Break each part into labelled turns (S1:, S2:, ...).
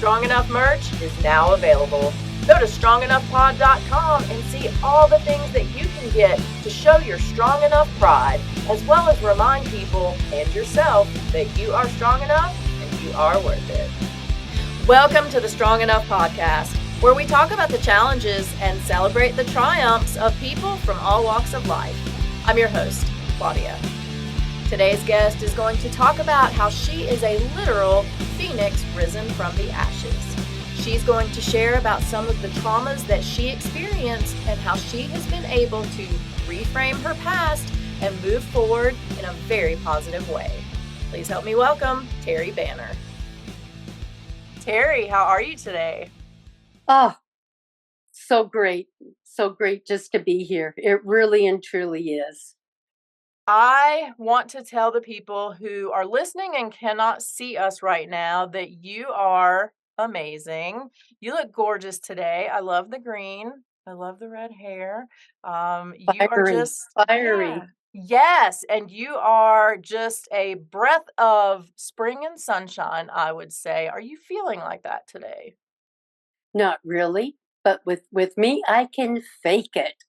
S1: Strong Enough merch is now available. Go to strongenoughpod.com and see all the things that you can get to show your strong enough pride, as well as remind people and yourself that you are strong enough and you are worth it. Welcome to the Strong Enough podcast, where we talk about the challenges and celebrate the triumphs of people from all walks of life. I'm your host, Claudia. Today's guest is going to talk about how she is a literal phoenix risen from the ashes. She's going to share about some of the traumas that she experienced and how she has been able to reframe her past and move forward in a very positive way. Please help me welcome Terri Banner. Terri, how are you today?
S2: Oh, so great. So great just to be here. It really and truly is.
S1: I want to tell the people who are listening and cannot see us right now that you are amazing. You look gorgeous today. I love the green. I love the red hair. You are just
S2: fiery.
S1: Yeah. Yes, and you are just a breath of spring and sunshine, I would say. Are you feeling like that today?
S2: Not really, but with me, I can fake it.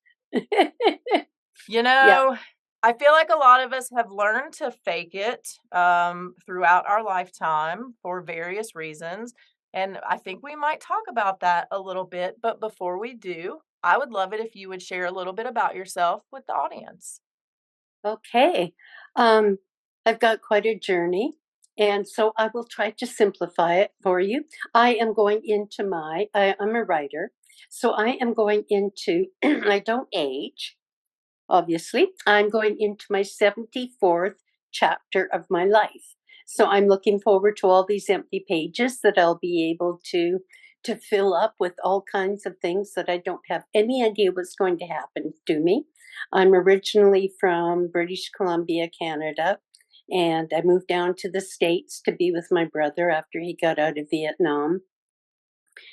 S1: You know, I feel like a lot of us have learned to fake it throughout our lifetime for various reasons. And I think we might talk about that a little bit. But before we do, I would love it if you would share a little bit about yourself with the audience.
S2: Okay. I've got quite a journey, and so I will try to simplify it for you. I'm a writer, so I am going into, I don't age, obviously. I'm going into my 74th chapter of my life. So I'm looking forward to all these empty pages that I'll be able to fill up with all kinds of things that I don't have any idea what's going to happen to me. I'm originally from British Columbia, Canada, and I moved down to the States to be with my brother after he got out of Vietnam,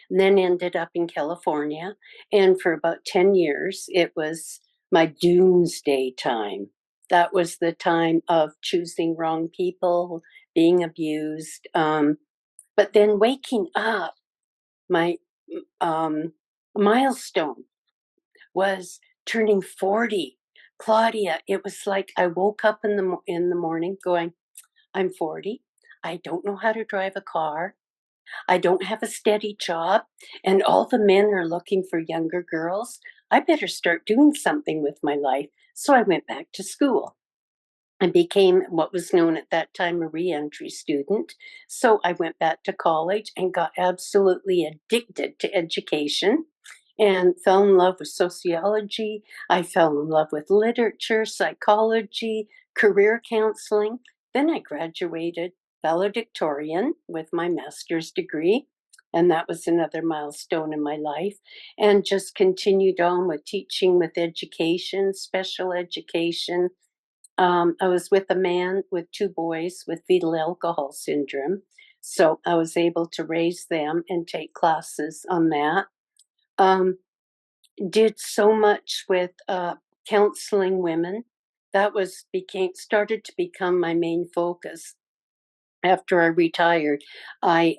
S2: and then ended up in California. And for about 10 years, it was my doomsday time. That was the time of choosing wrong people, being abused. But then waking up, my milestone was turning 40. Claudia, it was like I woke up in the morning going, I'm 40. I don't know how to drive a car. I don't have a steady job, and all the men are looking for younger girls. I better start doing something with my life. So I went back to school. I became what was known at that time a re-entry student. So I went back to college and got absolutely addicted to education and fell in love with sociology. I fell in love with literature, psychology, career counseling. Then I graduated valedictorian with my master's degree. And that was another milestone in my life. And just continued on with teaching with education, special education. I was with a man with two boys with fetal alcohol syndrome. So I was able to raise them and take classes on that. Did so much with counseling women. That started to become my main focus. After I retired, I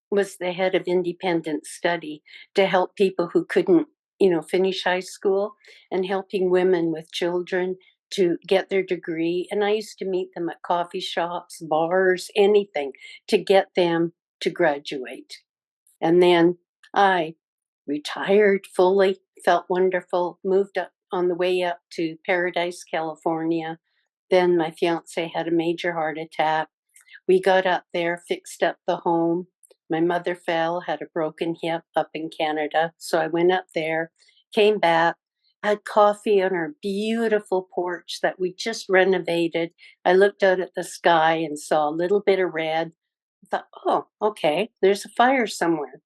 S2: was the head of independent study to help people who couldn't, finish high school, and helping women with children to get their degree. And I used to meet them at coffee shops, bars, anything to get them to graduate. And then I retired fully, felt wonderful, moved up on the way up to Paradise, California. Then my fiance had a major heart attack. We got up there, fixed up the home. My mother fell, had a broken hip up in Canada. So I went up there, came back, had coffee on our beautiful porch that we just renovated. I looked out at the sky and saw a little bit of red. I thought, oh, okay, there's a fire somewhere.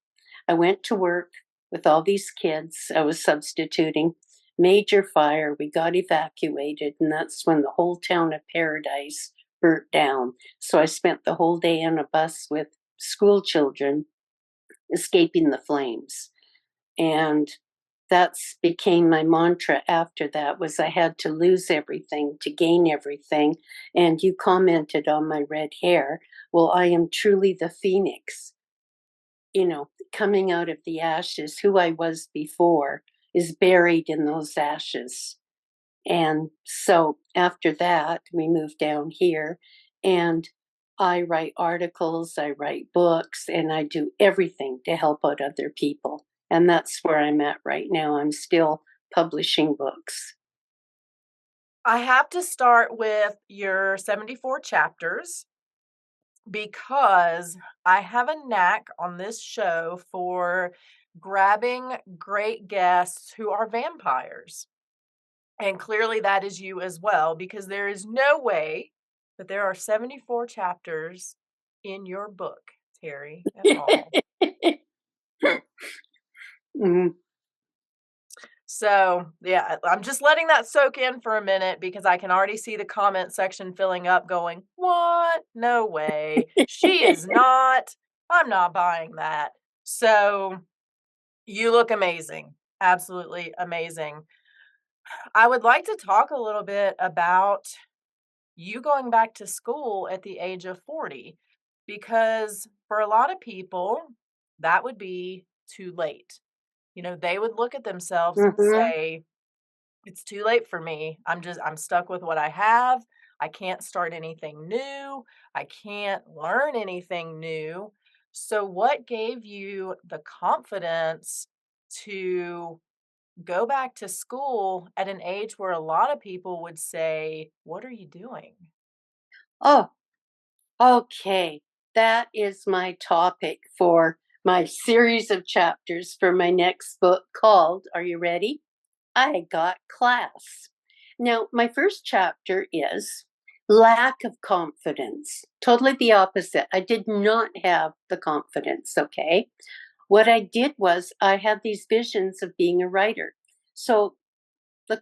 S2: I went to work with all these kids. I was substituting. Major fire. We got evacuated, and that's when the whole town of Paradise burnt down. So I spent the whole day on a bus with school children escaping the flames. And that's became my mantra after that was I had to lose everything to gain everything. And you commented on my red hair. Well, I am truly the phoenix coming out of the ashes, who I was before is buried in those ashes. And so after that, we moved down here and I write articles, I write books, and I do everything to help out other people. And that's where I'm at right now. I'm still publishing books.
S1: I have to start with your 74 chapters because I have a knack on this show for grabbing great guests who are vampires. And clearly that is you as well, because there is no way that there are 74 chapters in your book, Terri, at all.
S2: Mm.
S1: So, yeah, I'm just letting that soak in for a minute because I can already see the comment section filling up going, "What? No way. She is not. I'm not buying that." So, you look amazing. Absolutely amazing. I would like to talk a little bit about you going back to school at the age of 40 because for a lot of people, that would be too late. They would look at themselves and
S2: Mhm.
S1: say, it's too late for me. I'm stuck with what I have. I can't start anything new. I can't learn anything new. So what gave you the confidence to go back to school at an age where a lot of people would say, "What are you doing?"
S2: Oh, okay. That is my topic for my series of chapters for my next book called, are you ready? I Got Class. Now, my first chapter is lack of confidence. Totally the opposite. I did not have the confidence, okay? What I did was I had these visions of being a writer. So the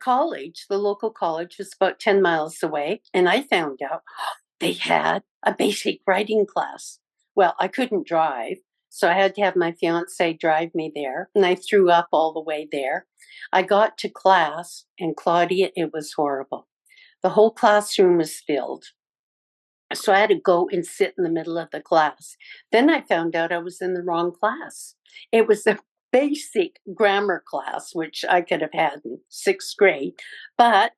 S2: local college was about 10 miles away, and I found out they had a basic writing class. Well, I couldn't drive, so I had to have my fiance drive me there, and I threw up all the way there. I got to class, and Claudia, it was horrible. The whole classroom was filled. So I had to go and sit in the middle of the class. Then I found out I was in the wrong class. It was a basic grammar class, which I could have had in sixth grade. But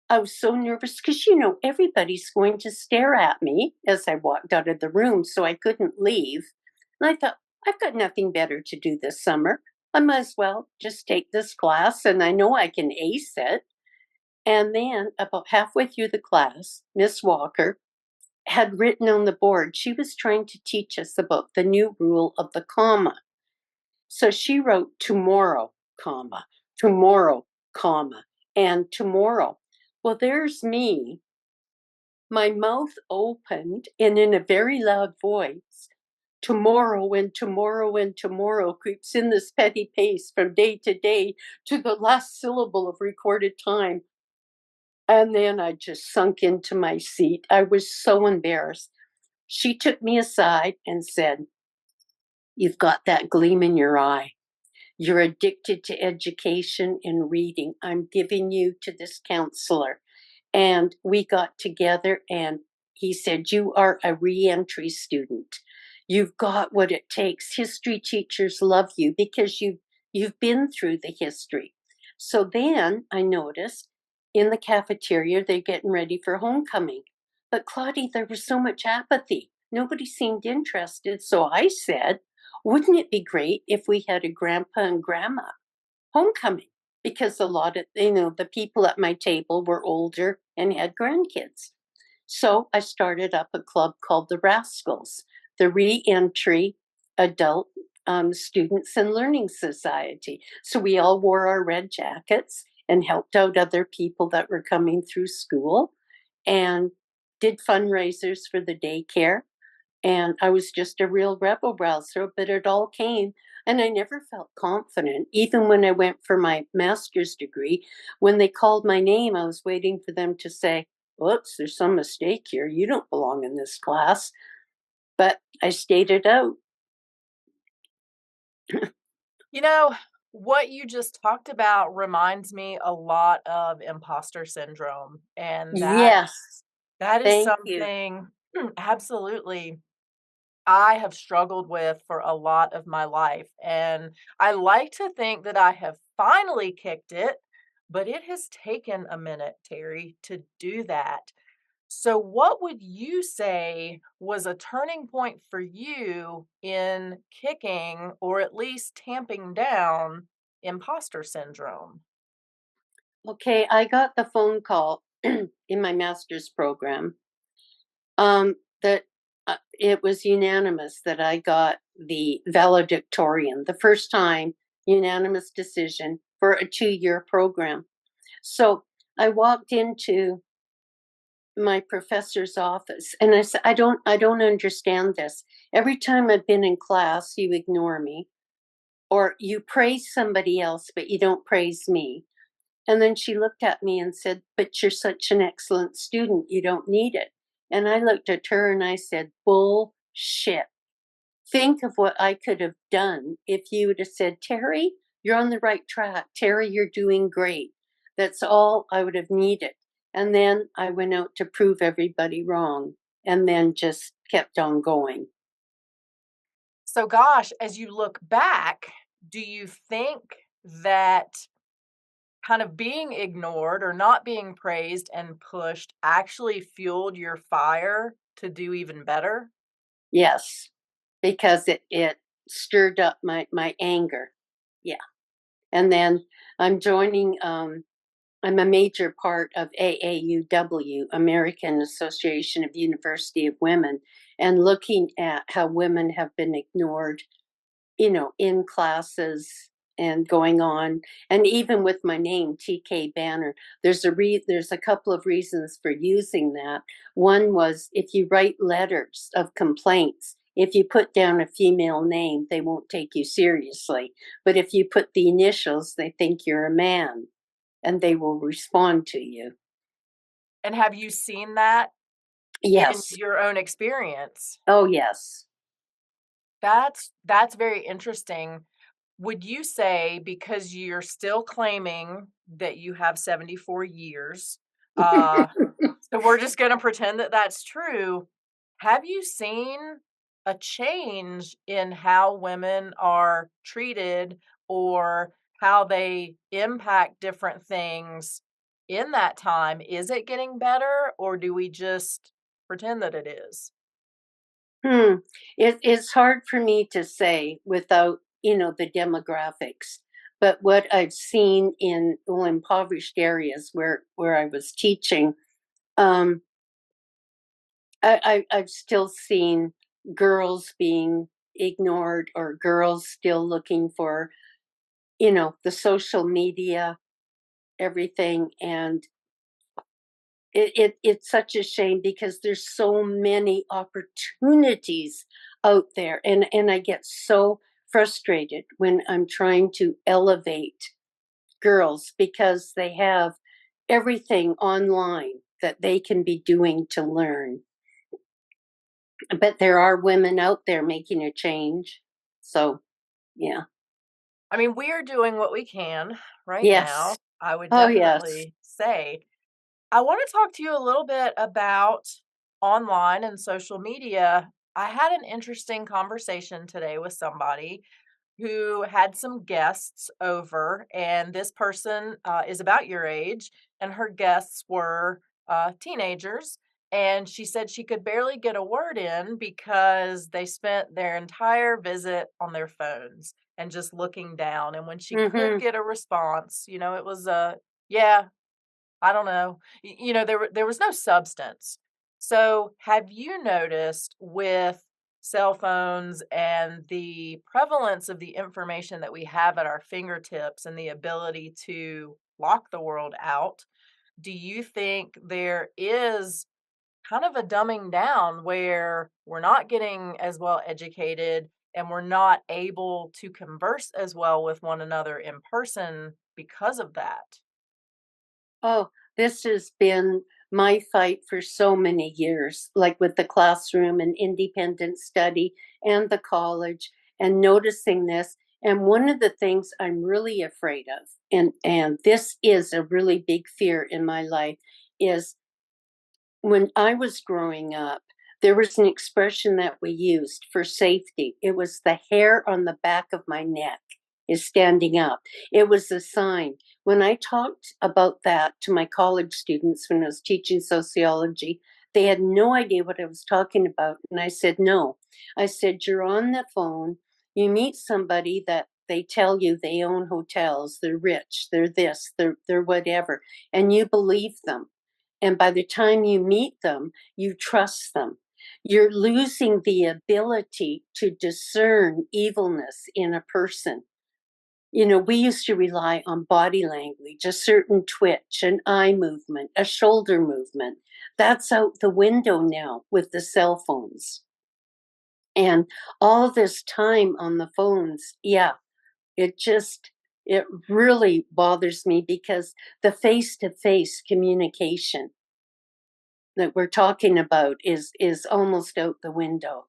S2: I was so nervous because, everybody's going to stare at me as I walked out of the room. So I couldn't leave. And I thought, I've got nothing better to do this summer. I might as well just take this class and I know I can ace it. And then about halfway through the class, Miss Walker had written on the board, she was trying to teach us about the new rule of the comma. So she wrote tomorrow, comma, tomorrow, comma, and tomorrow. Well, there's me, my mouth opened, and in a very loud voice, tomorrow and tomorrow and tomorrow creeps in this petty pace from day to day to the last syllable of recorded time. And then I just sunk into my seat. I was so embarrassed. She took me aside and said, "You've got that gleam in your eye. You're addicted to education and reading. I'm giving you to this counselor." And we got together and he said, "You are a reentry student. You've got what it takes. History teachers love you because you've been through the history." So then I noticed in the cafeteria, they're getting ready for homecoming. But Claudie, there was so much apathy. Nobody seemed interested. So I said, wouldn't it be great if we had a grandpa and grandma homecoming? Because a lot of, the people at my table were older and had grandkids. So I started up a club called the Rascals, the Reentry Adult Students and Learning Society. So we all wore our red jackets and helped out other people that were coming through school and did fundraisers for the daycare. And I was just a real rebel rouser, but it all came. And I never felt confident, even when I went for my master's degree. When they called my name, I was waiting for them to say, "Whoops, there's some mistake here. You don't belong in this class." But I stayed it out.
S1: You know, what you just talked about reminds me a lot of imposter syndrome, and that
S2: Yes,
S1: that is
S2: thank you.
S1: something absolutely. I have struggled with for a lot of my life. And I like to think that I have finally kicked it, but it has taken a minute, Terry, to do that. So, what would you say was a turning point for you in kicking or at least tamping down imposter syndrome?
S2: Okay, I got the phone call in my master's program that it was unanimous that I got the valedictorian, the first time unanimous decision for a 2-year program. So I walked into my professor's office and I said, I don't understand this. Every time I've been in class, you ignore me or you praise somebody else, but you don't praise me. And then she looked at me and said, "But you're such an excellent student, you don't need it." And I looked at her and I said, "Bullshit. Think of what I could have done if you would have said, 'Terry, you're on the right track. Terry, you're doing great.'" That's all I would have needed. And then I went out to prove everybody wrong and then just kept on going.
S1: So, gosh, as you look back, do you think that kind of being ignored or not being praised and pushed actually fueled your fire to do even better?
S2: Yes, because it stirred up my anger. Yeah. And then I'm joining I'm a major part of AAUW, American Association of University of Women, and looking at how women have been ignored, in classes and going on. And even with my name, TK Banner, there's a couple of reasons for using that. One was if you write letters of complaints, if you put down a female name, they won't take you seriously. But if you put the initials, they think you're a man and they will respond to you.
S1: And have you seen that in
S2: Yes.
S1: your own experience?
S2: Oh, yes.
S1: That's very interesting. Would you say because you're still claiming that you have 74 years, uh, so we're just gonna pretend that that's true, have you seen a change in how women are treated or how they impact different things in that time? Is it getting better, or do we just pretend that it is?
S2: Hmm. It's hard for me to say without, the demographics. But what I've seen in impoverished areas where I was teaching, um, I've still seen girls being ignored or girls still looking for, the social media, everything. And it's such a shame because there's so many opportunities out there, and I get so frustrated when I'm trying to elevate girls because they have everything online that they can be doing to learn. But there are women out there making a change. So, yeah.
S1: I mean, we're doing what we can right now,
S2: Yes.
S1: I would
S2: Oh, yes.
S1: definitely say. I want to talk to you a little bit about online and social media. I had an interesting conversation today with somebody who had some guests over, and this person is about your age, and her guests were teenagers. And she said she could barely get a word in because they spent their entire visit on their phones and just looking down. And when she could
S2: Mhm.
S1: get a response, it was a, yeah, I don't know. There was no substance. So, have you noticed with cell phones and the prevalence of the information that we have at our fingertips and the ability to lock the world out, do you think there is kind of a dumbing down where we're not getting as well educated and we're not able to converse as well with one another in person because of that?
S2: Oh, this has been my fight for so many years, like with the classroom and independent study and the college and noticing this. And one of the things I'm really afraid of, and this is a really big fear in my life, is when I was growing up. There was an expression that we used for safety. It was the hair on the back of my neck is standing up. It was a sign. When I talked about that to my college students when I was teaching sociology, they had no idea what I was talking about. And I said, no. I said, you're on the phone, you meet somebody that they tell you they own hotels, they're rich, they're this, they're whatever, and you believe them. And by the time you meet them, you trust them. You're losing the ability to discern evilness in a person. You know, we used to rely on body language, a certain twitch, an eye movement, a shoulder movement. That's out the window now with the cell phones. And all this time on the phones, yeah, it just, it really bothers me because the face to face communication that we're talking about is almost out the window.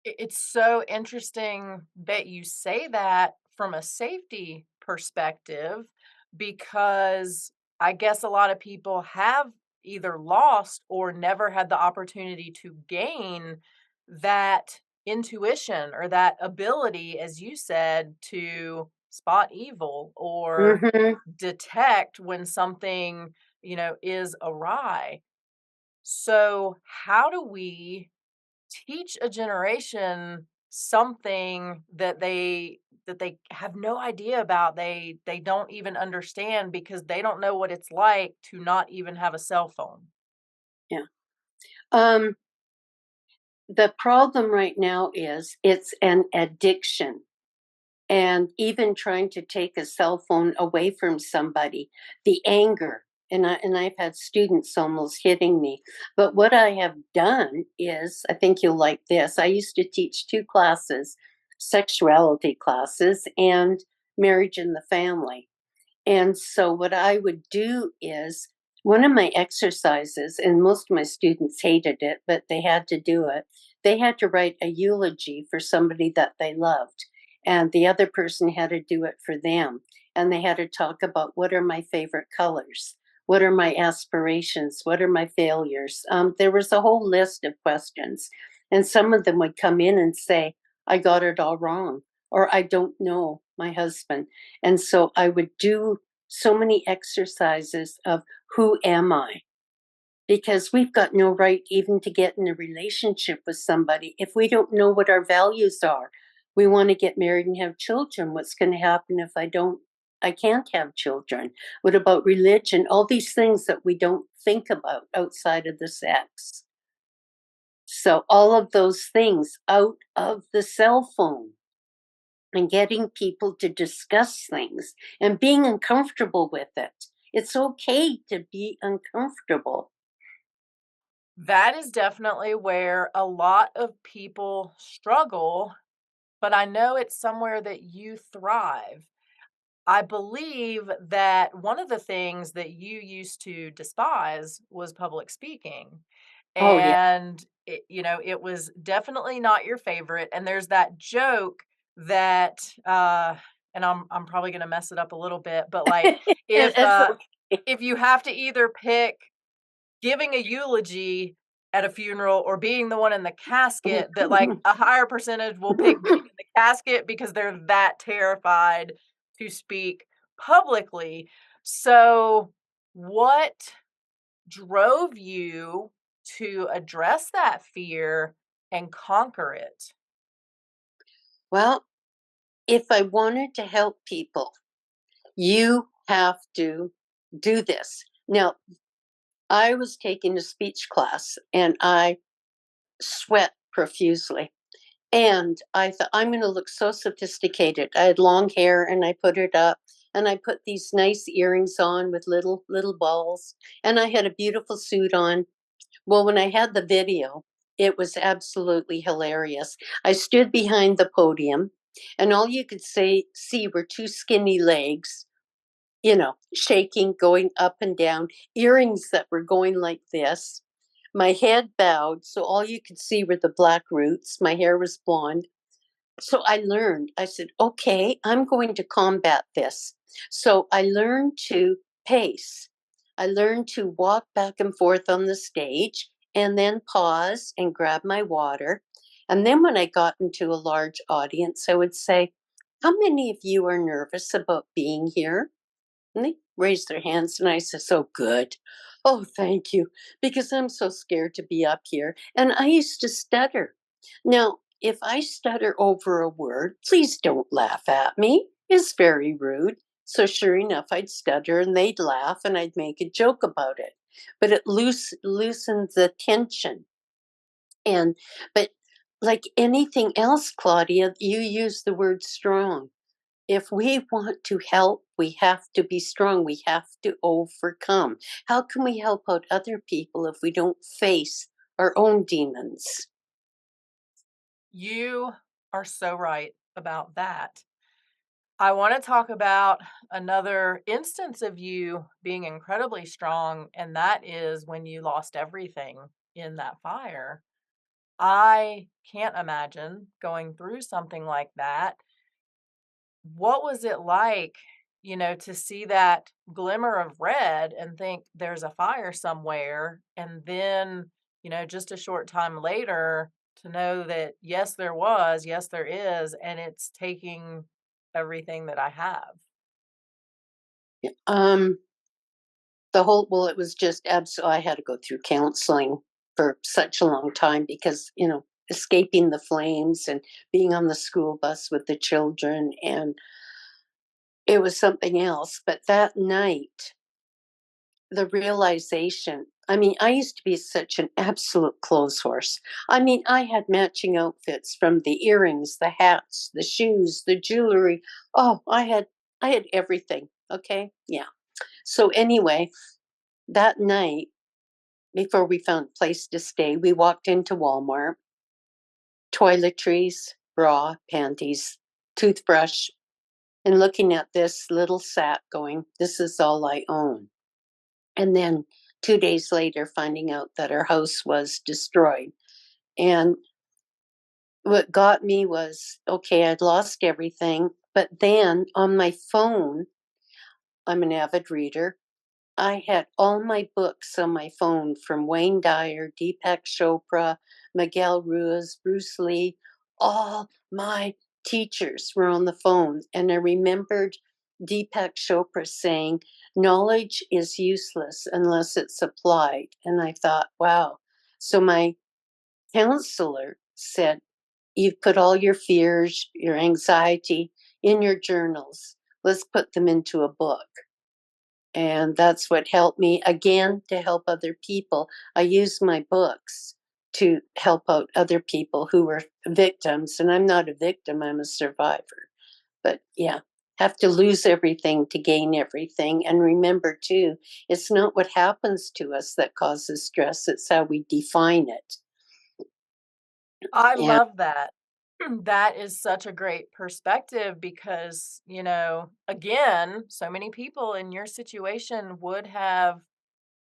S1: It's so interesting that you say that from a safety perspective, because I guess a lot of people have either lost or never had the opportunity to gain that intuition or that ability, as you said, to spot evil or
S2: Hmm.
S1: detect when something, is awry. So, how do we teach a generation something that they have no idea about, they don't even understand because they don't know what it's like to not even have a cell phone?
S2: Yeah. Um, the problem right now is it's an addiction. And even trying to take a cell phone away from somebody, the anger. And I've had students almost hitting me. But what I have done is, I think you'll like this. I used to teach two classes, sexuality classes and marriage and the family. And so what I would do is one of my exercises, and most of my students hated it, but they had to do it. They had to write a eulogy for somebody that they loved, and the other person had to do it for them. And they had to talk about what are my favorite colors? What are my aspirations? What are my failures? There was a whole list of questions. And some of them would come in and say, I got it all wrong, or I don't know my husband. And so I would do so many exercises of who am I? Because we've got no right even to get in a relationship with somebody if we don't know what our values are. We want to get married and have children. What's going to happen if I don't? I can't have children. What about religion? All these things that we don't think about outside of the sex. So, all of those things out of the cell phone and getting people to discuss things and being uncomfortable with it. It's okay to be uncomfortable.
S1: That is definitely where a lot of people struggle, but I know it's somewhere that you thrive. I believe that one of the things that you used to despise was public speaking.
S2: Oh, yeah.
S1: And it was definitely not your favorite. And there's that joke that and I'm probably going to mess it up a little bit, but like if
S2: It's
S1: uh
S2: okay.
S1: if you have to either pick giving a eulogy at a funeral or being the one in the casket, that like a higher percentage will pick being in the casket because they're that terrified to speak publicly. So, what drove you to address that fear and conquer it?
S2: Well, if I wanted to help people, you have to do this. Now, I was taking a speech class and I sweat profusely. And I thought, I'm going to look so sophisticated. I had long hair and I put it up and I put these nice earrings on with little balls and I had a beautiful suit on. Well, when I had the video, it was absolutely hilarious. I stood behind the podium and all you could see were two skinny legs, shaking, going up and down, earrings that were going like this. My head bowed, so all you could see were the black roots. My hair was blonde. So I learned, I said, okay, I'm going to combat this. So I learned to pace. I learned to walk back and forth on the stage and then pause and grab my water. And then when I got into a large audience, I would say, how many of you are nervous about being here? And they raised their hands, and I said, "So good. Oh, thank you, because I'm so scared to be up here." And I used to stutter. Now, if I stutter over a word, please don't laugh at me. It's very rude. So, sure enough, I'd stutter and they'd laugh and I'd make a joke about it. But it loosens the tension. And, but like anything else, Claudia, you use the word strong. If we want to help, we have to be strong. We have to overcome. How can we help out other people if we don't face our own demons?
S1: You are so right about that. I want to talk about another instance of you being incredibly strong, and that is when you lost everything in that fire. I can't imagine going through something like that. What was it like, to see that glimmer of red and think there's a fire somewhere, and then, just a short time later to know that yes, there was, yes, there is, and it's taking everything that I have?
S2: Um, it was just absolutely, I had to go through counseling for such a long time because, escaping the flames and being on the school bus with the children. And it was something else. But that night, the realization, I mean, I used to be such an absolute clothes horse. I mean, I had matching outfits from the earrings, the hats, the shoes, the jewelry. Oh, I had everything. Okay? Yeah. So anyway, that night before we found a place to stay, we walked into Walmart, toiletries, bra, panties, toothbrush, and looking at this little sack going, this is all I own. And then 2 days later, finding out that our house was destroyed. And what got me was, okay, I'd lost everything. But then on my phone, I'm an avid reader. I had all my books on my phone from Wayne Dyer, Deepak Chopra, Miguel Ruiz, Bruce Lee. All my teachers were on the phone. And I remembered Deepak Chopra saying, knowledge is useless unless it's applied. And I thought, wow. So my counselor said, you've put all your fears, your anxiety in your journals. Let's put them into a book. And that's what helped me again to help other people. I use my books to help out other people who were victims. And I'm not a victim, I'm a survivor. But yeah, have to lose everything to gain everything. And remember, too, it's not what happens to us that causes stress, it's how we define it.
S1: I
S2: And
S1: love that. That is such a great perspective because, again, so many people in your situation would have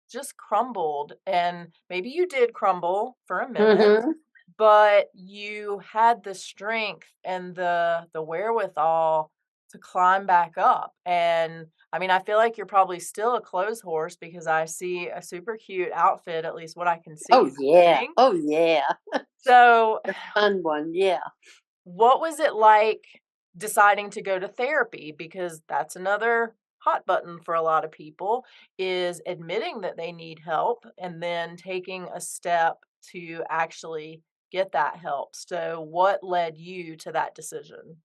S1: just crumbled. And maybe you did crumble for a minute,
S2: mm-hmm.
S1: but you had the strength and the wherewithal to climb back up. And I mean, I feel like you're probably still a clothes horse because I see a super cute outfit, at least what I can
S2: Oh,
S1: see
S2: yeah.
S1: wearing.
S2: Oh, yeah.
S1: So,
S2: A fun one. Yeah.
S1: what was it like deciding to go to therapy? Because that's another hot button for a lot of people, is admitting that they need help and then taking a step to actually get that help. So, what led you to that decision?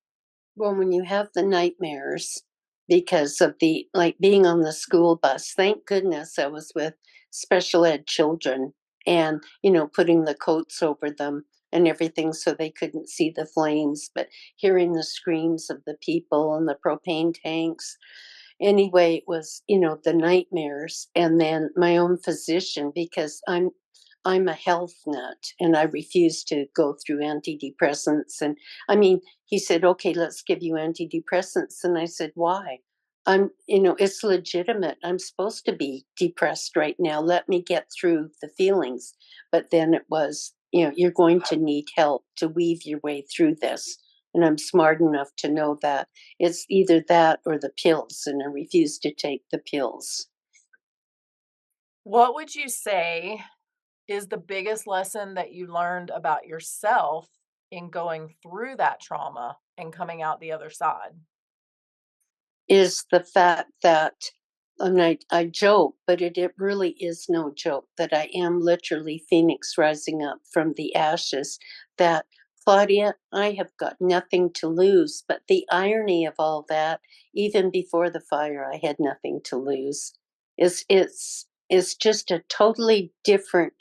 S2: Well, when you have the nightmares because of the like being on the school bus, thank goodness I was with special ed children and, putting the coats over them and everything so they couldn't see the flames, but hearing the screams of the people and the propane tanks. Anyway, it was, the nightmares and then my own physician because I'm a health nut and I refuse to go through antidepressants. And I mean, he said, okay, let's give you antidepressants. And I said, why? It's legitimate. I'm supposed to be depressed right now. Let me get through the feelings. But then it was, you're going to need help to weave your way through this. And I'm smart enough to know that it's either that or the pills. And I refuse to take the pills.
S1: What would you say is the biggest lesson that you learned about yourself in going through that trauma and coming out the other side?
S2: Is the fact that, and I joke, but it really is no joke that I am literally Phoenix rising up from the ashes. That, Claudia, I have got nothing to lose. But the irony of all that, even before the fire, I had nothing to lose. It's just a totally different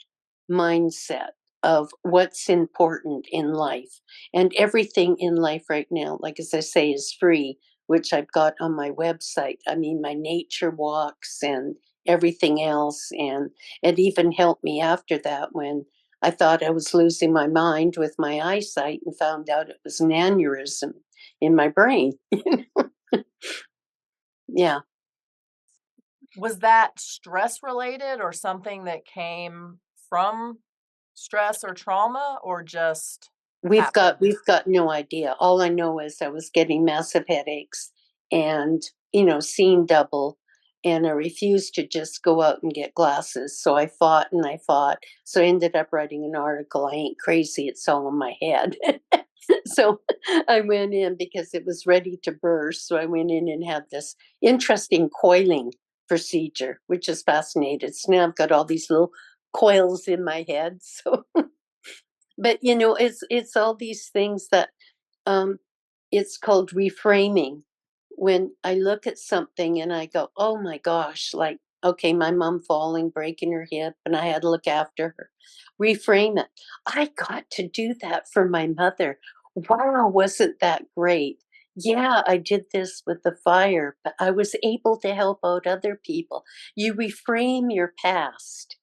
S2: mindset of what's important in life. And everything in life right now, like as I say, is free, which I've got on my website. I mean, my nature walks and everything else. And it even helped me after that when I thought I was losing my mind with my eyesight and found out it was an aneurysm in my brain. Yeah.
S1: Was that stress related or something that came from stress or trauma or just happened?
S2: We've got no idea. All I know is I was getting massive headaches and, seeing double, and I refused to just go out and get glasses. So I fought and I fought. So I ended up writing an article. I ain't crazy, it's all in my head. So I went in because it was ready to burst. So I went in and had this interesting coiling procedure, which is fascinating. So now I've got all these little coils in my head. So but it's all these things that um it's called reframing. When I look at something and I go, oh my gosh, like, okay, my mom falling, breaking her hip, and I had to look after her. Reframe it. I got to do that for my mother. Wow, wasn't that great? Yeah, I did this with the fire, but I was able to help out other people. You reframe your past.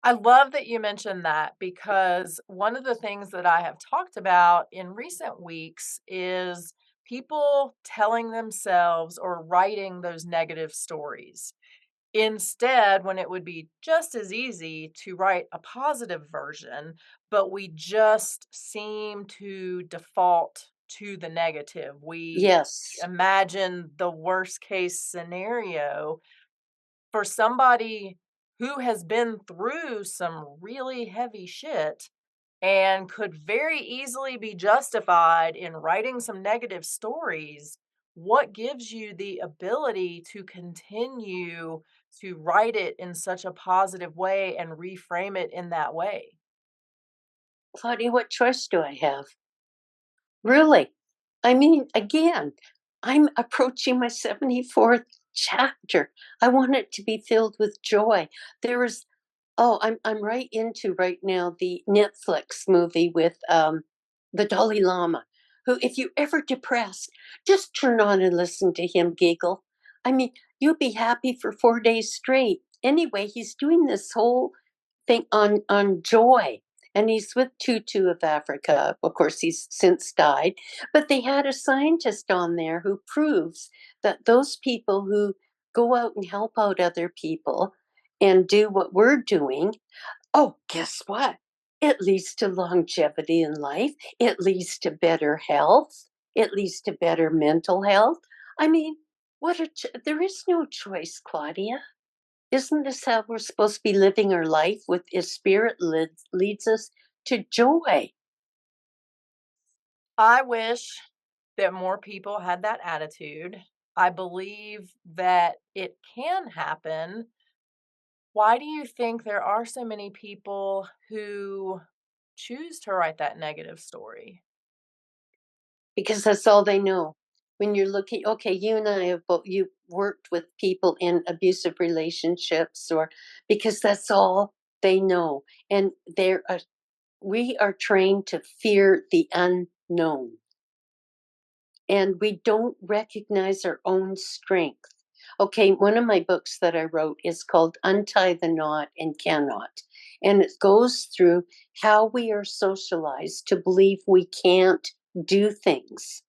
S1: I love that you mentioned that because one of the things that I have talked about in recent weeks is people telling themselves or writing those negative stories. Instead, when it would be just as easy to write a positive version, but we just seem to default to the negative. We
S2: Yes.
S1: imagine the worst case scenario for somebody who has been through some really heavy shit and could very easily be justified in writing some negative stories. What gives you the ability to continue to write it in such a positive way and reframe it in that way?
S2: Claudia, what choice do I have? Really? I mean, again, I'm approaching my 74th chapter. I want it to be filled with joy. There is Oh, I'm right into right now the Netflix movie with the Dalai Lama, who, if you're ever depressed, just turn on and listen to him giggle. I mean, you'll be happy for 4 days straight. Anyway, he's doing this whole thing on joy. And he's with Tutu of Africa. Of course, he's since died. But they had a scientist on there who proves that those people who go out and help out other people and do what we're doing, oh, guess what? It leads to longevity in life. It leads to better health. It leads to better mental health. I mean, there is no choice, Claudia. Isn't this how we're supposed to be living our life? With His Spirit leads us to joy.
S1: I wish that more people had that attitude. I believe that it can happen. Why do you think there are so many people who choose to write that negative story?
S2: Because that's all they know. When you're looking, okay, you and I have both you worked with people in abusive relationships, or because that's all they know, and we are trained to fear the unknown, and we don't recognize our own strength. Okay, one of my books that I wrote is called Untie the Knot and Cannot. And it goes through how we are socialized to believe we can't do things.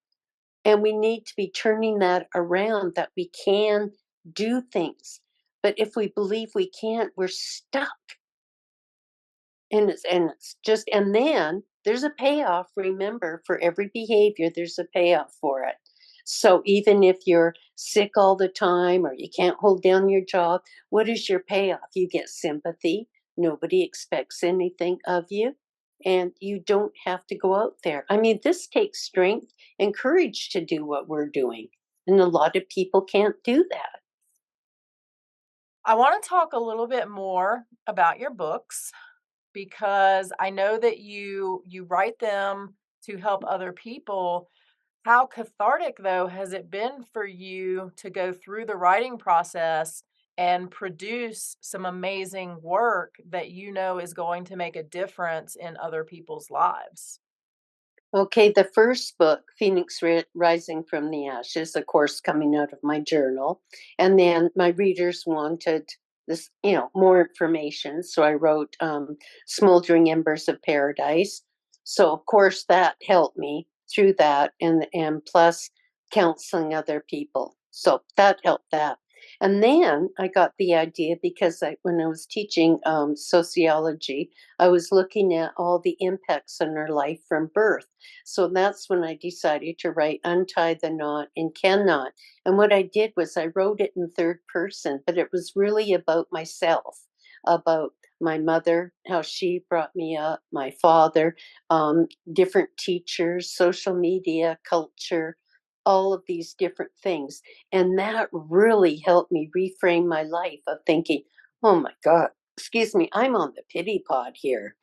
S2: And we need to be turning that around, that we can do things. But if we believe we can't, we're stuck. And it's just, and then there's a payoff. Remember, for every behavior, there's a payoff for it. So even if you're sick all the time or you can't hold down your job, what is your payoff? You get sympathy. Nobody expects anything of you, and you don't have to go out there. I mean, this takes strength and courage to do what we're doing. And a lot of people can't do that.
S1: I want to talk a little bit more about your books because I know that you write them to help other people. How cathartic though has it been for you to go through the writing process and produce some amazing work that you know is going to make a difference in other people's lives?
S2: Okay, the first book, Rising from the Ashes, of course, coming out of my journal. And then my readers wanted this, more information. So I wrote Smoldering Embers of Paradise. So, of course, that helped me through that. And plus counseling other people. So that helped that. And then I got the idea because when I was teaching sociology, I was looking at all the impacts on our life from birth. So that's when I decided to write Untie the Knot and Cannot. And what I did was I wrote it in third person, but it was really about myself, about my mother, how she brought me up, my father, different teachers, social media, culture, all of these different things. And that really helped me reframe my life of thinking, oh my God, excuse me, I'm on the pity pod here,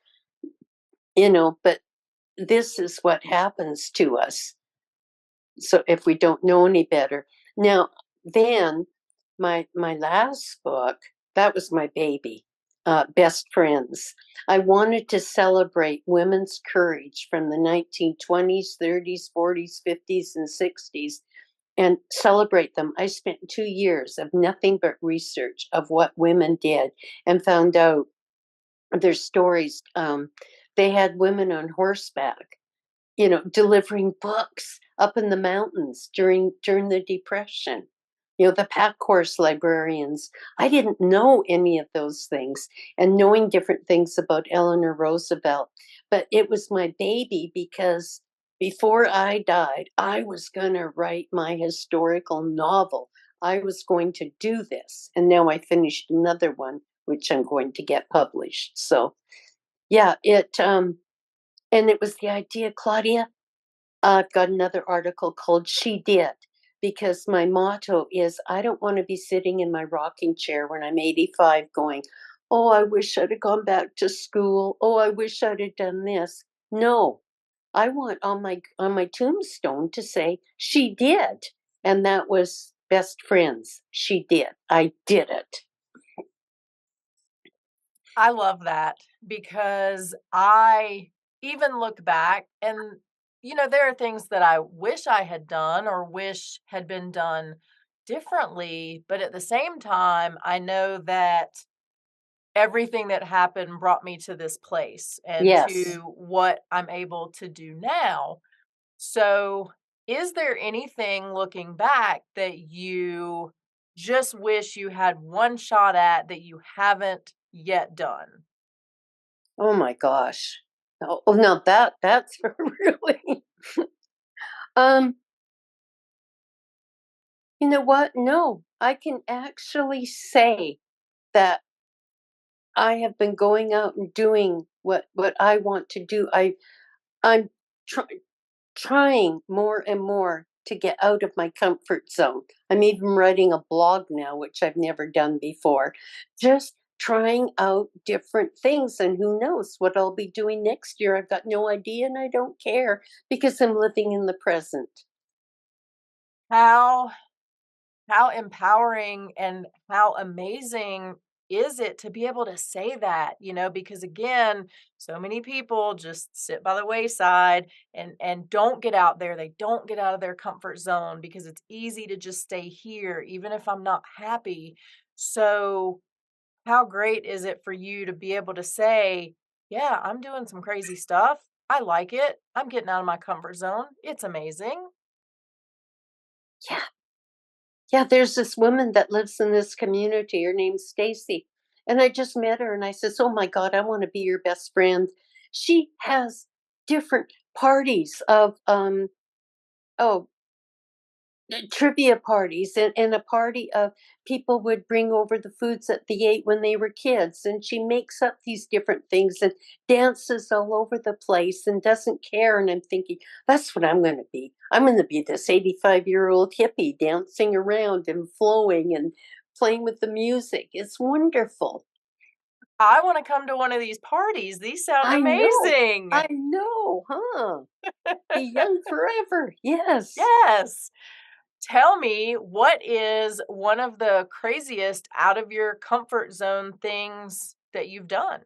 S2: but this is what happens to us. So if we don't know any better. Now, then my last book, that was my baby, Best Friends. I wanted to celebrate women's courage from the 1920s, 30s, 40s, 50s, and 60s and celebrate them. I spent 2 years of nothing but research of what women did and found out their stories. They had women on horseback, delivering books up in the mountains during the Depression. The pack horse librarians. I didn't know any of those things, and knowing different things about Eleanor Roosevelt. But it was my baby because before I died, I was going to write my historical novel. I was going to do this, and now I finished another one, which I'm going to get published. So, yeah, and it was the idea, Claudia. I've got another article called She Did, because my motto is I don't want to be sitting in my rocking chair when I'm 85 going, oh, I wish I'd have gone back to school. Oh, I wish I'd have done this. No, I want on my tombstone to say she did. And that was Best Friends. She did. I did it.
S1: I love that because I even look back and, there are things that I wish I had done or wish had been done differently. But at the same time, I know that everything that happened brought me to this place and
S2: Yes.
S1: to what I'm able to do now. So, is there anything looking back that you just wish you had one shot at that you haven't yet done?
S2: Oh my gosh. Oh no, that's really um you know what? No, I can actually say that I have been going out and doing what I want to do. I'm trying more and more to get out of my comfort zone. I'm even writing a blog now, which I've never done before. Just trying out different things, and who knows what I'll be doing next year. I've got no idea, and I don't care because I'm living in the present.
S1: How how empowering and how amazing is it to be able to say that, because again, so many people just sit by the wayside and don't get out there. They don't get out of their comfort zone because it's easy to just stay here even if I'm not happy. So, how great is it for you to be able to say, "Yeah, I'm doing some crazy stuff. I like it. I'm getting out of my comfort zone. It's amazing."
S2: Yeah, yeah, there's this woman that lives in this community. Her name's Stacy. And I just met her and I says, "Oh my God, I want to be your best friend." She has different parties of oh, trivia parties, and a party of people would bring over the foods that they ate when they were kids, and she makes up these different things and dances all over the place and doesn't care. And I'm thinking, that's what I'm going to be. I'm going to be this 85-year-old hippie dancing around and flowing and playing with the music. It's wonderful.
S1: I want to come to one of these parties. These sound amazing.
S2: I know, huh? Be young forever. Yes.
S1: Yes. Tell me, what is one of the craziest out of your comfort zone things that you've done?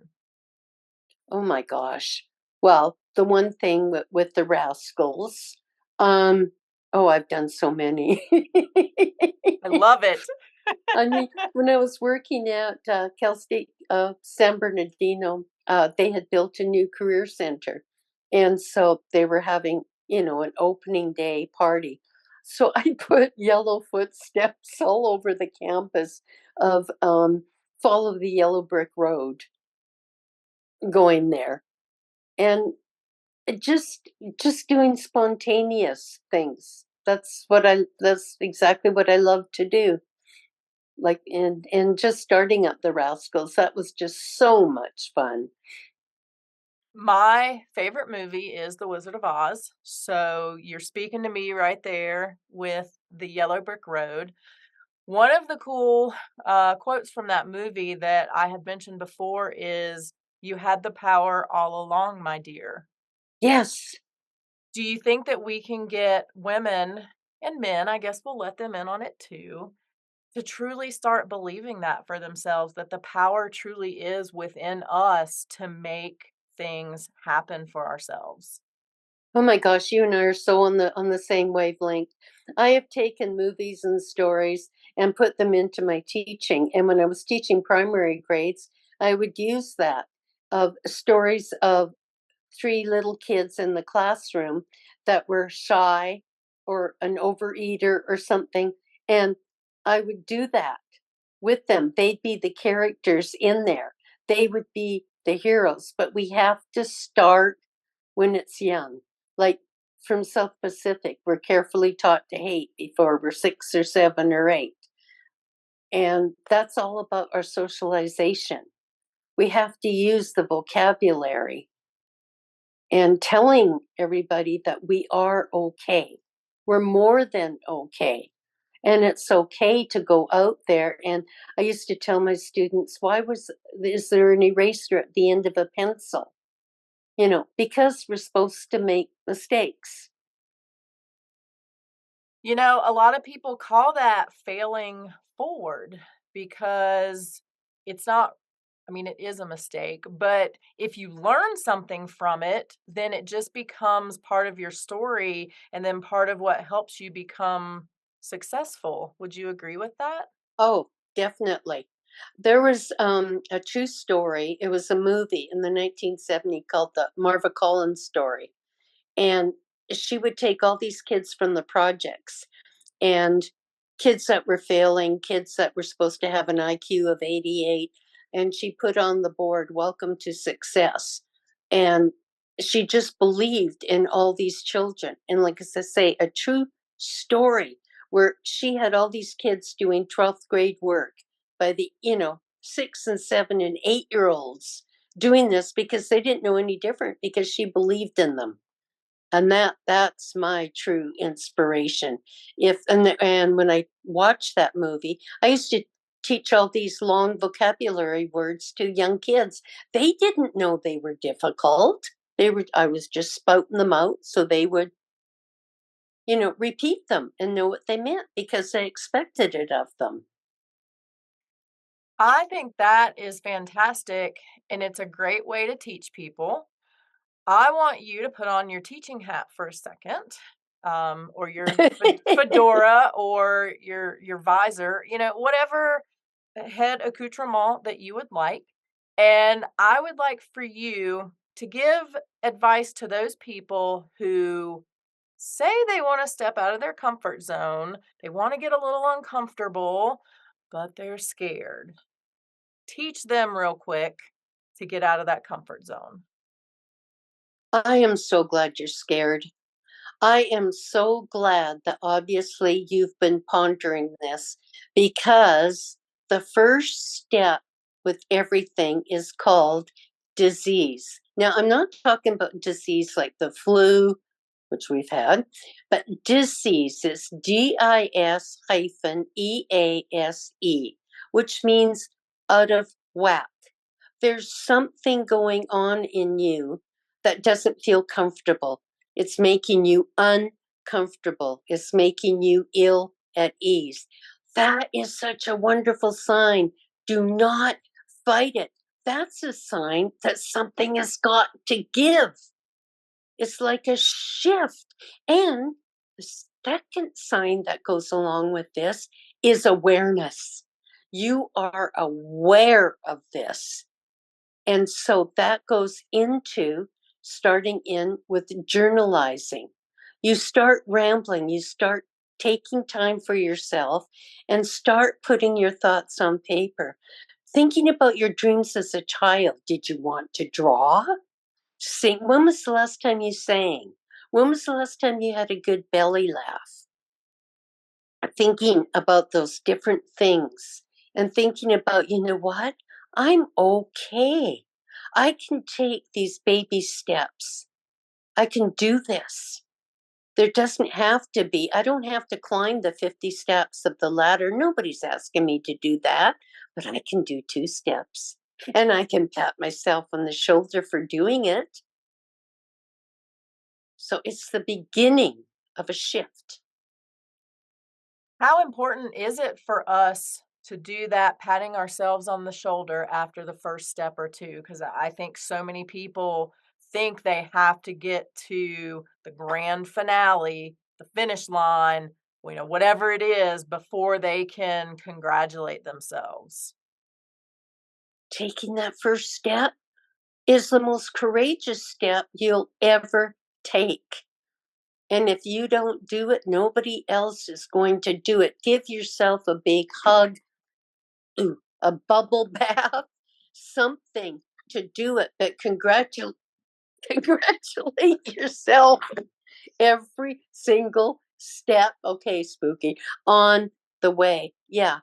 S2: Oh my gosh. Well, the one thing with the Rascals, um, oh, I've done so many.
S1: I love it.
S2: I mean, when I was working at Cal State San Bernardino, they had built a new career center. And so they were having, an opening day party. So I put yellow footsteps all over the campus of Follow the Yellow Brick Road going there. And just doing spontaneous things. That's exactly what I love to do. Like, and just starting up the Rascals, that was just so much fun.
S1: My favorite movie is The Wizard of Oz. So you're speaking to me right there with the Yellow Brick Road. One of the cool quotes from that movie that I had mentioned before is, "You had the power all along, my dear."
S2: Yes.
S1: Do you think that we can get women and men, I guess we'll let them in on it too, to truly start believing that for themselves, that the power truly is within us to make things happen for ourselves?
S2: Oh my gosh, you and I are so on the same wavelength. I have taken movies and stories and put them into my teaching. And when I was teaching primary grades, I would use that of stories of three little kids in the classroom that were shy or an overeater or something. And I would do that with them. They'd be the characters in there, they would be the heroes. But we have to start when it's young. Like from South Pacific, we're carefully taught to hate before we're 6 or 7 or 8. And that's all about our socialization. We have to use the vocabulary and telling everybody that we are okay. We're more than okay. And it's okay to go out there. And I used to tell my students, is there an eraser at the end of a pencil? Because we're supposed to make mistakes.
S1: A lot of people call that failing forward because it's not, I mean, it is a mistake, but if you learn something from it, then it just becomes part of your story and then part of what helps you become successful. Would you agree with that?
S2: Oh, definitely. There was a true story. It was a movie in the 1970s called the Marva Collins story. And she would take all these kids from the projects and kids that were failing, kids that were supposed to have an IQ of 88. And she put on the board, Welcome to Success. And she just believed in all these children. And like I say, a true story where she had all these kids doing 12th grade work by the, 6 and 7 and 8-year-olds doing this because they didn't know any different because she believed in them. And that's my true inspiration. And when I watched that movie, I used to teach all these long vocabulary words to young kids. They didn't know they were difficult. I was just spouting them out so they would, repeat them and know what they meant because they expected it of them.
S1: I think that is fantastic and it's a great way to teach people. I want you to put on your teaching hat for a second, or your fedora or your visor, whatever head accoutrement that you would like. And I would like for you to give advice to those people who say they want to step out of their comfort zone, they want to get a little uncomfortable, but they're scared. Teach them real quick to get out of that comfort zone.
S2: I am so glad you're scared. I am so glad that obviously you've been pondering this, because the first step with everything is called disease. Now, I'm not talking about disease like the flu, which we've had, but disease is DIS hyphen EASE, which means out of whack. There's something going on in you that doesn't feel comfortable. It's making you uncomfortable. It's making you ill at ease. That is such a wonderful sign. Do not fight it. That's a sign that something has got to give. It's like a shift. And the second sign that goes along with this is awareness. You are aware of this. And so that goes into starting in with journalizing. You start rambling, you start taking time for yourself and start putting your thoughts on paper. Thinking about your dreams as a child. Did you want to draw? Sing. When was the last time you sang? When was the last time you had a good belly laugh? Thinking about those different things and thinking about, you know what? I'm okay. I can take these baby steps. I can do this. There doesn't have to be, I don't have to climb the 50 steps of the ladder. Nobody's asking me to do that, but I can do 2 steps and I can pat myself on the shoulder for doing it. So it's the beginning of a shift.
S1: How important is it for us to do that patting ourselves on the shoulder after the first step or two? Because I think so many people think they have to get to the grand finale, the finish line, whatever it is, before they can congratulate themselves.
S2: Taking that first step is the most courageous step you'll ever take. And if you don't do it, nobody else is going to do it. Give yourself a big hug, a bubble bath, something to do it. But congratulate yourself every single step. Okay, spooky, on the way. Yeah.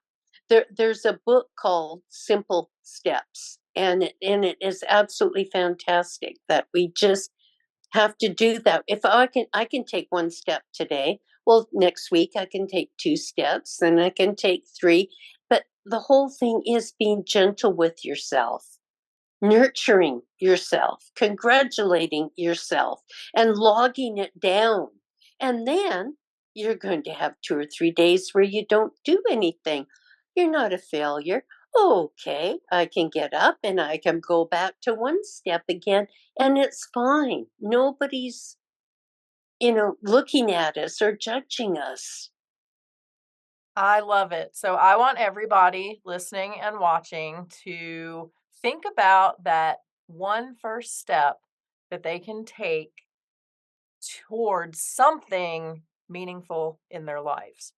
S2: There's a book called Simple Steps, and it is absolutely fantastic that we just have to do that. If I can take one step today. Well, next week I can take 2 steps, then I can take 3. But the whole thing is being gentle with yourself, nurturing yourself, congratulating yourself, and logging it down. And then you're going to have 2 or 3 days where you don't do anything. You're not a failure. Okay, I can get up and I can go back to 1 step again, and it's fine. Nobody's, looking at us or judging us.
S1: I love it. So I want everybody listening and watching to think about that one first step that they can take towards something meaningful in their lives.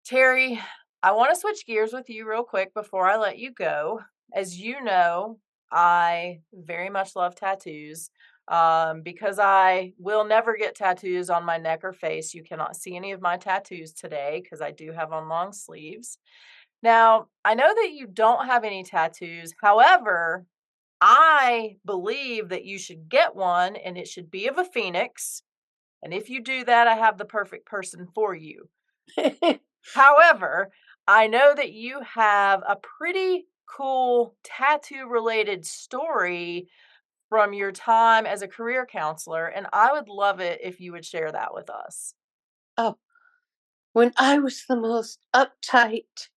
S1: Terri, I want to switch gears with you real quick before I let you go. As you know, I very much love tattoos. Because I will never get tattoos on my neck or face. You cannot see any of my tattoos today because I do have on long sleeves. Now, I know that you don't have any tattoos. However, I believe that you should get one and it should be of a phoenix. And if you do that, I have the perfect person for you. However, I know that you have a pretty cool tattoo related story from your time as a career counselor, and I would love it if you would share that with us.
S2: Oh, when I was the most uptight,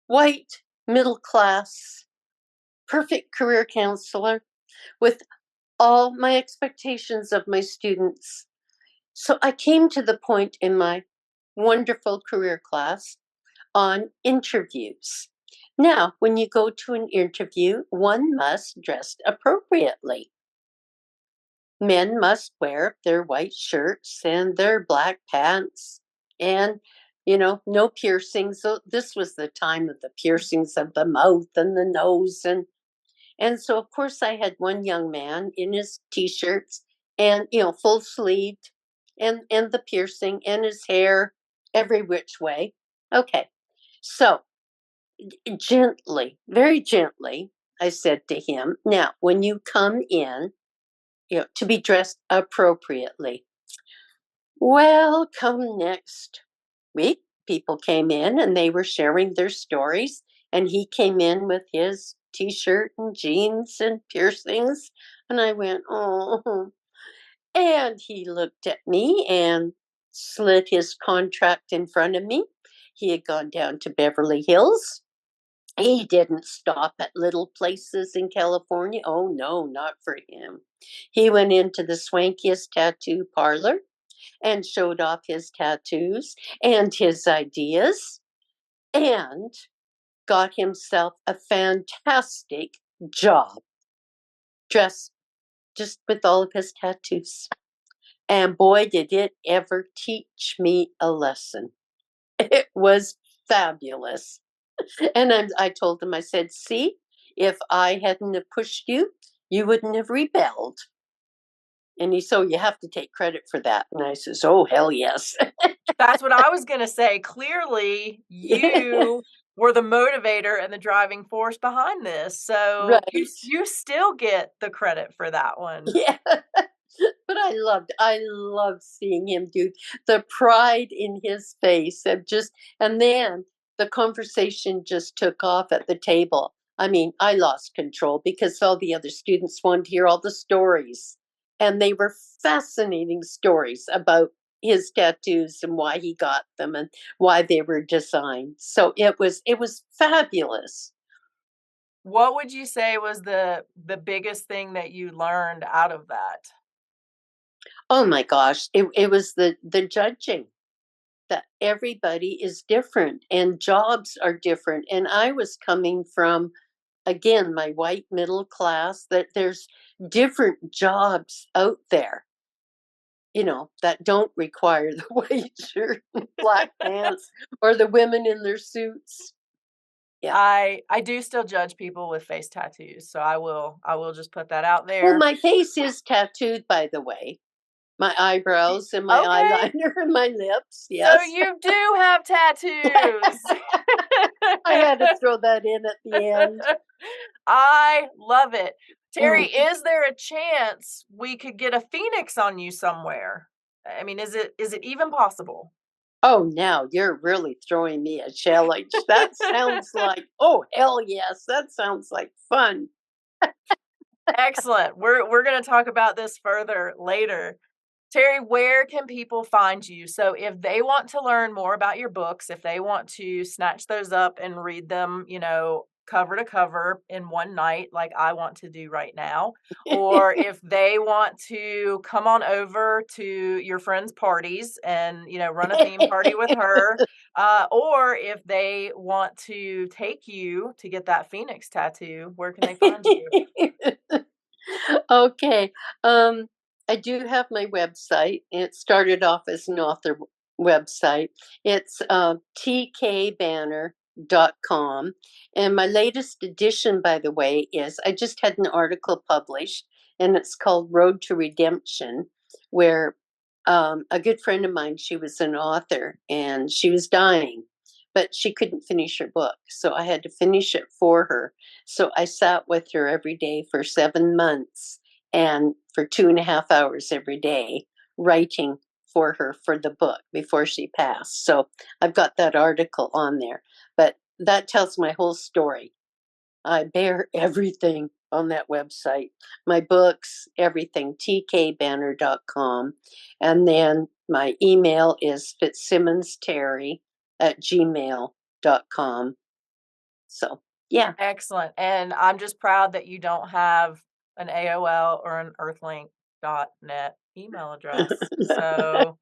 S2: white, middle class, perfect career counselor with all my expectations of my students. So I came to the point in my wonderful career class on interviews. Now, when you go to an interview, one must dress appropriately. Men must wear their white shirts and their black pants and, no piercings. So this was the time of the piercings of the mouth and the nose. And so, of course, I had one young man in his t-shirts and, full sleeved. and the piercing and his hair every which way. Okay. So gently, very gently, I said to him, now, when you come in, to be dressed appropriately. Well, come next week, people came in and they were sharing their stories, and he came in with his t-shirt and jeans and piercings, and I went, oh. And he looked at me and slid his contract in front of me. He had gone down to Beverly Hills. He didn't stop at little places in California. Oh, no, not for him. He went into the swankiest tattoo parlor and showed off his tattoos and his ideas and got himself a fantastic job dressed just with all of his tattoos. And boy, did it ever teach me a lesson. It was fabulous. And I told him, I said, see, if I hadn't have pushed you, you wouldn't have rebelled. And he said, oh, you have to take credit for that. And I says, oh, hell yes.
S1: That's what I was going to say. Clearly, you were the motivator and the driving force behind this. So
S2: Right.
S1: you still get the credit for that one.
S2: Yeah. But I loved seeing him do the pride in his face of just, and then the conversation just took off at the table. I mean, I lost control because all the other students wanted to hear all the stories, and they were fascinating stories about his tattoos and why he got them and why they were designed. So it was fabulous.
S1: What would you say was the biggest thing that you learned out of that?
S2: Oh my gosh, it was the judging, that everybody is different and jobs are different. And I was coming from, again, my white middle class, that there's different jobs out there, that don't require the white shirt and black pants or the women in their suits. Yeah.
S1: I do still judge people with face tattoos, so I will just put that out
S2: Well,
S1: there.
S2: my face is tattooed, by the way. My eyebrows and my
S1: Okay.
S2: eyeliner and my lips.
S1: So
S2: Yes.
S1: you do have tattoos.
S2: I had to throw that in at the end.
S1: I love it. Terri,
S2: Mm.
S1: is there a chance we could get a phoenix on you somewhere? I mean, is it even possible?
S2: Oh, now you're really throwing me a challenge. That sounds like, oh, hell yes. That sounds like fun.
S1: Excellent. We're going to talk about this further later. Terri, where can people find you? So if they want to learn more about your books, if they want to snatch those up and read them, cover to cover in one night, like I want to do right now, or if they want to come on over to your friend's parties and, run a theme party with her, or if they want to take you to get that Phoenix tattoo, where can they find you?
S2: Okay. Um, I do have my website. It started off as an author website. It's tkbanner.com. And my latest edition, by the way, is I just had an article published, and it's called Road to Redemption, where a good friend of mine, she was an author and she was dying, but she couldn't finish her book. So I had to finish it for her. So I sat with her every day for 7 months and for 2.5 hours every day writing for her for the book before she passed. So I've got that article on there, but that tells my whole story. I bear everything on that website, my books, everything, tkbanner.com. And then my email is fitzsimonsterry@gmail.com. So, yeah.
S1: Excellent. And I'm just proud that you don't have an AOL or an earthlink.net email address. So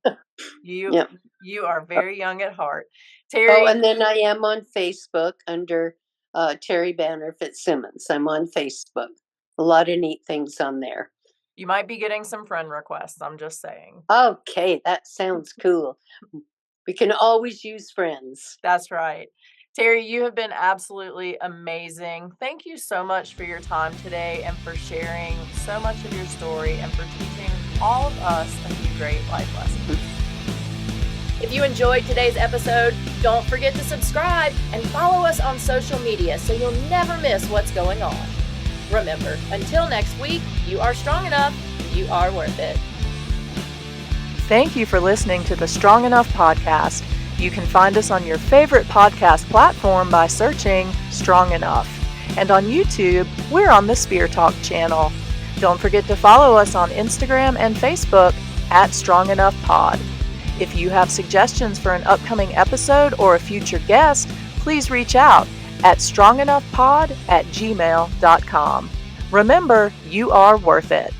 S1: you
S2: Yep.
S1: you are very young at heart.
S2: Oh,
S1: Terri,
S2: and then I am on Facebook under Terri Banner Fitzsimmons. I'm on Facebook. A lot of neat things on there.
S1: you might be getting some friend requests, I'm just saying.
S2: Okay, that sounds cool. We can always use friends.
S1: That's right. Terri, you have been absolutely amazing. Thank you so much for your time today and for sharing so much of your story and for teaching all of us a few great life lessons. If you enjoyed today's episode, don't forget to subscribe and follow us on social media so you'll never miss what's going on. Remember, until next week, you are strong enough, you are worth it. Thank you for listening to the Strong Enough podcast. You can find us on your favorite podcast platform by searching Strong Enough. And on YouTube, we're on the Spear Talk channel. Don't forget to follow us on Instagram and Facebook at Strong Enough Pod. If you have suggestions for an upcoming episode or a future guest, please reach out at strongenoughpod@gmail.com. Remember, you are worth it.